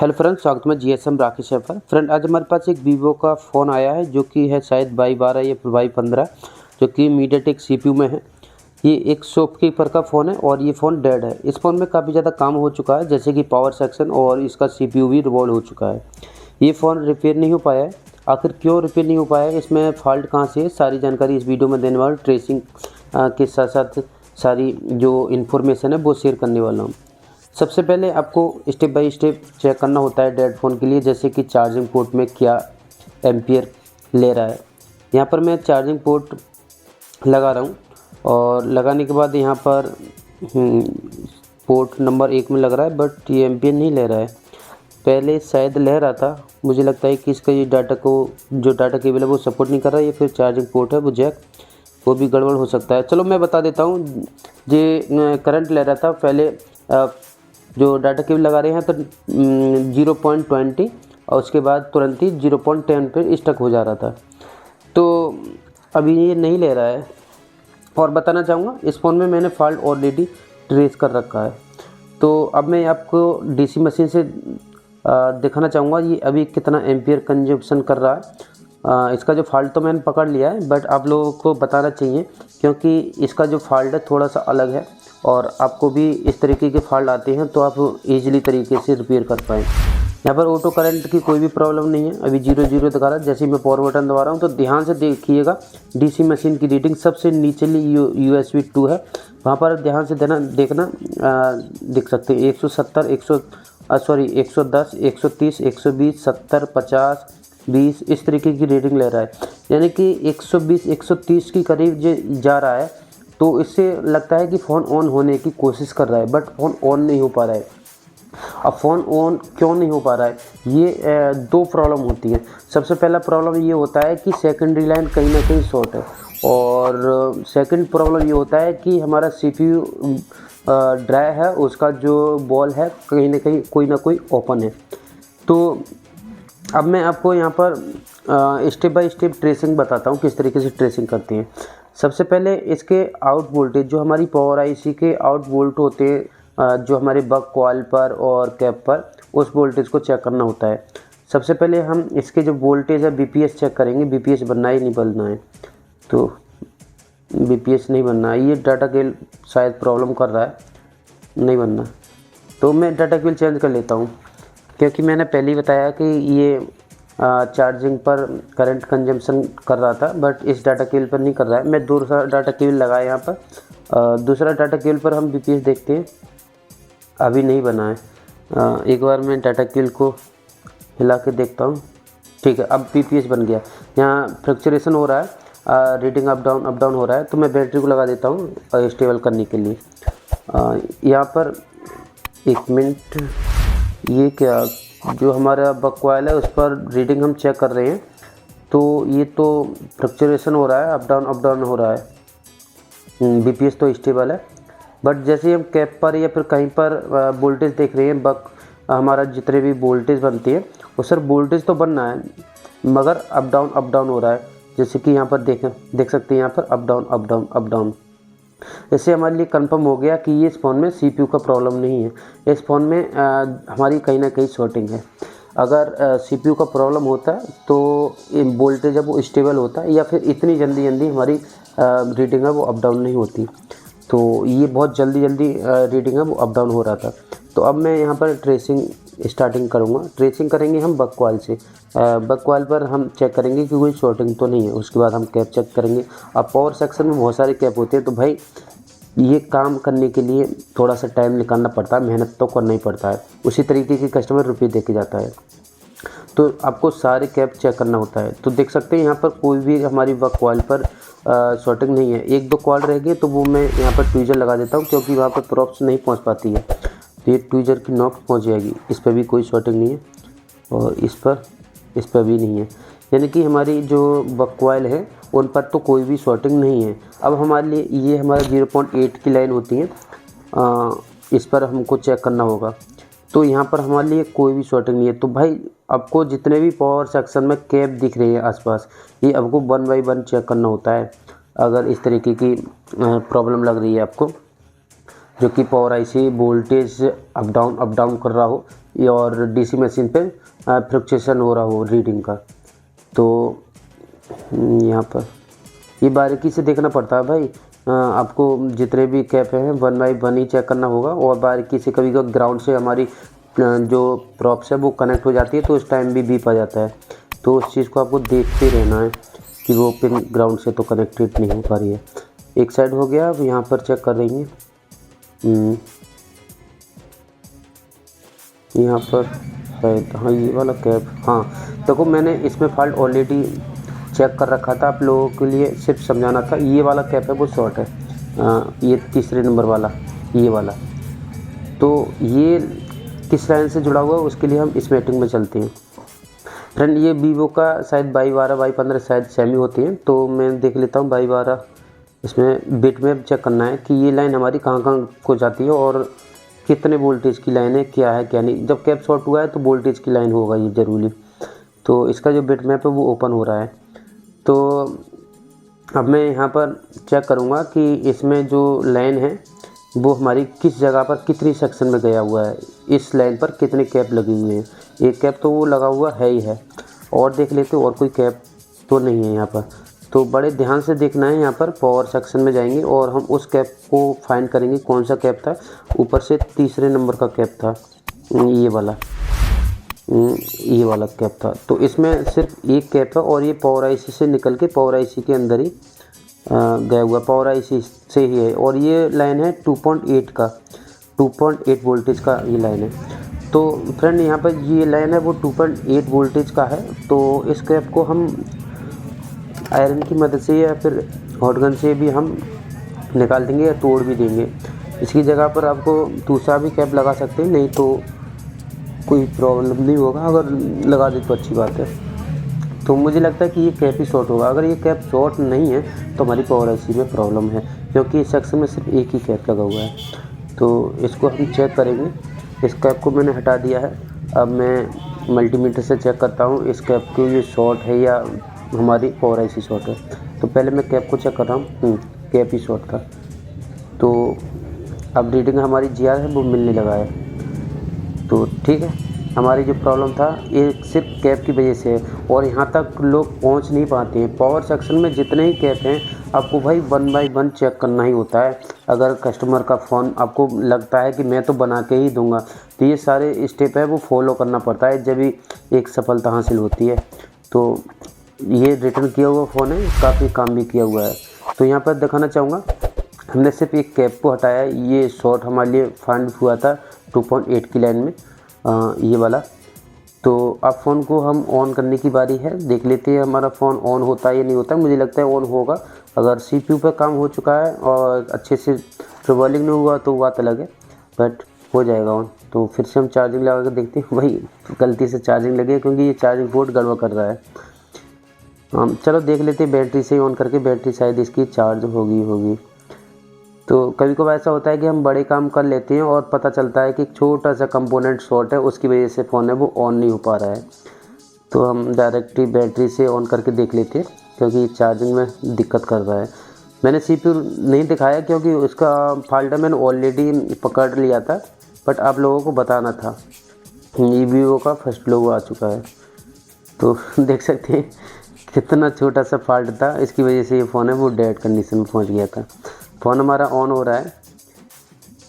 Hello friend, स्वागत है GSM Rakesh है पर फ्रेंड। आज हमारे पास एक वीवो का फ़ोन आया है जो कि है शायद Y12 या फिर Y15, जो कि मीडियाटेक सीपीयू में है। ये एक शॉपकीपर का फ़ोन है और ये फ़ोन डेड है। इस फ़ोन में काफ़ी ज़्यादा काम हो चुका है, जैसे कि पावर सेक्शन और इसका सीपीयू भी रिवॉल्व हो चुका है। ये फ़ोन रिपेयर नहीं हो पाया है। आखिर क्यों रिपेयर नहीं हो पाया है, इसमें फ़ॉल्ट कहाँ से है, सारी जानकारी इस वीडियो में देने वाला। ट्रेसिंग के साथ साथ सारी जो इन्फॉर्मेशन है वो शेयर करने वाला हूँ। सबसे पहले आपको स्टेप बाय स्टेप चेक करना होता है डेड फ़ोन के लिए, जैसे कि चार्जिंग पोर्ट में क्या एम्पियर ले रहा है। यहाँ पर मैं चार्जिंग पोर्ट लगा रहा हूँ और लगाने के बाद यहाँ पर पोर्ट नंबर 1 में लग रहा है, बट ये एम्पियर नहीं ले रहा है। पहले शायद ले रहा था, मुझे लगता है कि इसका ये जो डाटा केबल है वो सपोर्ट नहीं कर रहा है, या फिर चार्जिंग पोर्ट है वो जैक, वो भी गड़बड़ हो सकता है। चलो मैं बता देता हूँ। ये करंट ले रहा था पहले, जो डाटा केबल लगा रहे हैं तो 0.20 और उसके बाद तुरंत ही 0.10 पे स्टक हो जा रहा था, तो अभी ये नहीं ले रहा है। और बताना चाहूँगा, इस फ़ोन में मैंने फ़ॉल्ट ऑलरेडी ट्रेस कर रखा है। तो अब मैं आपको डीसी मशीन से दिखाना चाहूँगा ये अभी कितना एम्पियर कंजप्शन कर रहा है। इसका जो फ़ॉल्ट तो मैंने पकड़ लिया है, बट आप लोगों को बताना चाहिए क्योंकि इसका जो फ़ॉल्ट है थोड़ा सा अलग है और आपको भी इस तरीके के फ़ॉल्ट आते हैं तो आप इजीली तरीके से रिपेयर कर पाएँ। यहाँ पर ऑटो करंट की कोई भी प्रॉब्लम नहीं है, अभी 0 दिखा रहा है। जैसे ही मैं पावर बटन दबा रहा हूँ तो ध्यान से देखिएगा, डीसी मशीन की रीडिंग सबसे नीचली USB 2 है, वहाँ पर ध्यान से देखना देख सकते हैं 170 110 130 120 70 50 20 इस तरीके की रीडिंग ले रहा है, यानी कि 120 130 की करीब जा रहा है। तो इससे लगता है कि फ़ोन ऑन होने की कोशिश कर रहा है, बट फ़ोन ऑन नहीं हो पा रहा है। अब फ़ोन ऑन क्यों नहीं हो पा रहा है, ये दो प्रॉब्लम होती है। सबसे पहला प्रॉब्लम ये होता है कि सेकेंडरी लाइन कहीं ना कहीं शॉर्ट है, और सेकंड प्रॉब्लम ये होता है कि हमारा CPU ड्राई है, उसका जो बॉल है कहीं ना कहीं कोई ना कोई ओपन है। तो अब मैं आपको यहाँ पर स्टेप बाय स्टेप ट्रेसिंग बताता हूँ, किस तरीके से ट्रेसिंग करते हैं। सबसे पहले इसके आउट वोल्टेज, जो हमारी पावर आईसी के आउट वोल्ट होते हैं, जो हमारे बक कॉइल पर और कैप पर, उस वोल्टेज को चेक करना होता है। सबसे पहले हम इसके जो वोल्टेज है BPS चेक करेंगे। BPS बनना है नहीं बनना है, तो BPS नहीं बनना है। ये डाटा केबल शायद प्रॉब्लम कर रहा है, नहीं बनना, तो मैं डाटा केबल चेंज कर लेता हूँ, क्योंकि मैंने पहले ही बताया कि ये चार्जिंग पर करंट कंजम्पशन कर रहा था, बट इस डाटा केबल पर नहीं कर रहा है। मैं दूसरा डाटा केबल लगाया यहाँ पर, दूसरा डाटा केबल पर हम BPS देखते हैं, अभी नहीं बना है। एक बार मैं डाटा केबल को हिला के देखता हूँ। ठीक है, अब BPS बन गया। यहाँ फ्लक्चुएशन हो रहा है, रीडिंग अप डाउन हो रहा है, तो मैं बैटरी को लगा देता हूँ स्टेबल करने के लिए। यहाँ पर 1 मिनट, ये क्या, जो हमारा बक कॉइल है उस पर रीडिंग हम चेक कर रहे हैं, तो ये तो फ्लक्चुएशन हो रहा है, अप डाउन हो रहा है। BPS तो स्टेबल है, बट जैसे ही हम कैप पर या फिर कहीं पर वोल्टेज देख रहे हैं, बक हमारा जितने भी वोल्टेज बनती है वो सर वोल्टेज तो बनना है, मगर अप डाउन हो रहा है। जैसे कि यहाँ पर देख सकते हैं, यहाँ पर अप डाउन। इससे हमारे लिए कंफर्म हो गया कि ये इस फ़ोन में CPU का प्रॉब्लम नहीं है, इस फ़ोन में हमारी कहीं ना कहीं शॉर्टिंग है। अगर CPU का प्रॉब्लम होता है तो वोल्टेज है वो स्टेबल होता है, या फिर इतनी जल्दी हमारी रीडिंग है वो अप डाउन नहीं होती। तो ये बहुत जल्दी रीडिंग है वो अप डाउन हो रहा था। तो अब मैं यहाँ पर ट्रेसिंग स्टार्टिंग करूँगा। ट्रेसिंग करेंगे हम बक कॉइल से। बक कॉइल पर हम चेक करेंगे कि कोई शॉर्टिंग तो नहीं है, उसके बाद हम कैप चेक करेंगे। अब पावर सेक्शन में बहुत सारे कैप होते हैं, तो भाई ये काम करने के लिए थोड़ा सा टाइम निकालना पड़ता है, मेहनत तो करना ही पड़ता है। उसी तरीके के कस्टमर रुपये दे के जाता है, तो आपको सारे कैप चेक करना होता है। तो देख सकते हैं यहाँ पर कोई भी हमारी बक कॉइल पर शॉर्टिंग नहीं है। 1-2 कॉल रह गए तो वो मैं यहाँ पर ट्वीजर लगा देता हूँ, क्योंकि वहाँ पर प्रॉप्स नहीं पहुँच पाती है, तो ये ट्वीजर की नॉक पहुँच जाएगी। इस पर भी कोई शॉर्टिंग नहीं है, और इस पर भी नहीं है, यानी कि हमारी जो बक कॉइल है उन पर तो कोई भी शॉर्टिंग नहीं है। अब हमारे लिए ये हमारा 0.8 की लाइन होती है, इस पर हमको चेक करना होगा। तो यहाँ पर हमारे लिए कोई भी शॉर्टिंग नहीं है। तो भाई आपको जितने भी पावर सेक्शन में कैप दिख रही है आसपास, ये आपको 1 बाय 1 चेक करना होता है। अगर इस तरीके की प्रॉब्लम लग रही है आपको, जो कि power IC voltage up down कर रहा हो, और डीसी मशीन पे फ्लक्चुएशन हो रहा हो रीडिंग का। तो यहाँ पर ये बारीकी से देखना पड़ता है भाई। आपको जितने भी कैप हैं 1 बाई 1 ही चेक करना होगा, और बारीकी से कभी कभी ग्राउंड से हमारी जो प्रॉप्स है वो कनेक्ट हो जाती है तो उस टाइम भी बीप आ जाता है। तो उस चीज़ को आपको देखते रहना है कि वो पिन ग्राउंड से तो कनेक्टेड नहीं हो पा रही है। एक साइड हो गया, अब यहाँ पर चेक कर रही हैं यहाँ पर शायद, हाँ ये वाला कैप, हाँ देखो मैंने इसमें फॉल्ट ऑलरेडी चेक कर रखा था, आप लोगों के लिए सिर्फ समझाना था। ये वाला कैप है वो शॉर्ट है, ये तीसरे नंबर वाला, ये वाला। तो ये किस लाइन से जुड़ा हुआ है उसके लिए हम इस मीटिंग में चलते हैं। फ्रेंड ये वीवो का शायद 2212 2215 शायद सेमी होती है, तो मैं देख लेता हूँ 2212। इसमें बिट में चेक करना है कि ये लाइन हमारी कहाँ कहाँ को जाती है और कितने वोल्टेज की लाइन है, क्या है क्या नहीं। जब कैप शॉर्ट हुआ है तो वोल्टेज की लाइन होगा ये ज़रूरी। तो इसका जो बिट मैप है वो ओपन हो रहा है। तो अब मैं यहाँ पर चेक करूँगा कि इसमें जो लाइन है वो हमारी किस जगह पर कितनी सेक्शन में गया हुआ है, इस लाइन पर कितने कैप लगी हुई हैं। एक कैप तो वो लगा हुआ है ही है, और देख लेते और कोई कैप तो नहीं है यहाँ पर। तो बड़े ध्यान से देखना है, यहाँ पर पावर सेक्शन में जाएंगे और हम उस कैप को फाइंड करेंगे कौन सा कैप था। ऊपर से तीसरे नंबर का कैप था, ये वाला कैप था। तो इसमें सिर्फ एक कैप है और ये पावर आईसी से निकल के पावर आईसी के अंदर ही गया हुआ, पावर आईसी से ही है। और ये लाइन है 2.8 का, 2.8 वोल्टेज का ये लाइन है। तो फ्रेंड यहाँ पर ये लाइन है वो 2.8 वोल्टेज का है। तो इस कैप को हम आयरन की मदद से या फिर हॉट गन से भी हम निकाल देंगे या तोड़ भी देंगे। इसकी जगह पर आपको दूसरा भी कैप लगा सकते हैं, नहीं तो कोई प्रॉब्लम नहीं होगा। अगर लगा दे तो अच्छी बात है। तो मुझे लगता है कि ये कैप ही शॉर्ट होगा। अगर ये कैप शॉर्ट नहीं है तो हमारी पावर आईसी में प्रॉब्लम है, क्योंकि इस सेक्शन में सिर्फ एक ही कैप लगा हुआ है। तो इसको हम चेक करेंगे। इस कैप को मैंने हटा दिया है। अब मैं मल्टीमीटर से चेक करता हूँ इस कैप को ये शॉर्ट है या हमारी पावर आईसी शॉर्ट है। तो पहले मैं कैप को चेक कर रहा हूँ, कैप ही शॉर्ट था। तो अब रीडिंग हमारी जीआर है वो मिलने लगा है। तो ठीक है, हमारी जो प्रॉब्लम था ये सिर्फ कैप की वजह से है, और यहाँ तक लोग पहुँच नहीं पाते हैं। पावर सेक्शन में जितने ही कैप हैं आपको भाई 1 बाई 1 चेक करना ही होता है। अगर कस्टमर का फ़ोन आपको लगता है कि मैं तो बना के ही दूंगा, तो ये सारे स्टेप है वो फॉलो करना पड़ता है, जब भी एक सफलता हासिल होती है। तो ये रिटर्न किया हुआ फ़ोन है, काफ़ी काम भी किया हुआ है। तो यहाँ पर दिखाना चाहूँगा, हमने सिर्फ एक कैप को हटाया। ये शॉर्ट हमारे लिए फाइंड हुआ था 2.8 की लाइन में, ये वाला। तो अब फ़ोन को हम ऑन करने की बारी है। देख लेते हैं हमारा फ़ोन ऑन होता है या नहीं होता है। मुझे लगता है ऑन होगा। अगर सीपीयू पर काम हो चुका है और अच्छे से ट्रबलिंग नहीं हुआ तो बात अलग है, बट हो जाएगा ऑन। तो फिर से हम चार्जिंग लगा कर देखते हैं। भाई गलती से चार्जिंग लगे क्योंकि ये चार्जिंग पोर्ट गड़बड़ कर रहा है। हम चलो देख लेते हैं बैटरी से ही ऑन करके, बैटरी शायद इसकी चार्ज होगी। तो कभी कभार ऐसा होता है कि हम बड़े काम कर लेते हैं और पता चलता है कि एक छोटा सा कंपोनेंट शॉर्ट है, उसकी वजह से फ़ोन है वो ऑन नहीं हो पा रहा है। तो हम डायरेक्टली बैटरी से ऑन करके देख लेते हैं, क्योंकि चार्जिंग में दिक्कत कर रहा है। मैंने सीपीयू नहीं दिखाया क्योंकि उसका फाल्ट मैंने ऑलरेडी पकड़ लिया था, बट आप लोगों को बताना था। ये वीवो का फर्स्ट लोगो आ चुका है। तो देख सकते हैं कितना छोटा सा फॉल्ट था, इसकी वजह से ये फ़ोन है वो डेड कंडीशन में पहुंच गया था। फ़ोन हमारा ऑन हो रहा है।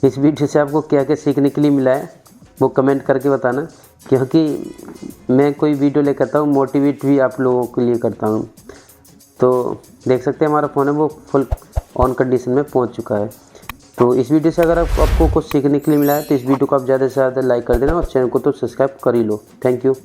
इस वीडियो से आपको क्या क्या सीखने के लिए मिला है वो कमेंट करके बताना, क्योंकि मैं कोई वीडियो लेकर आता हूँ मोटिवेट भी आप लोगों के लिए करता हूँ। तो देख सकते हैं हमारा फ़ोन है वो फुल ऑन कंडीशन में पहुँच चुका है। तो इस वीडियो से अगर आपको कुछ सीखने के लिए मिला है तो इस वीडियो को आप ज़्यादा से ज़्यादा लाइक कर देना और चैनल को तो सब्सक्राइब कर ही लो। Thank you.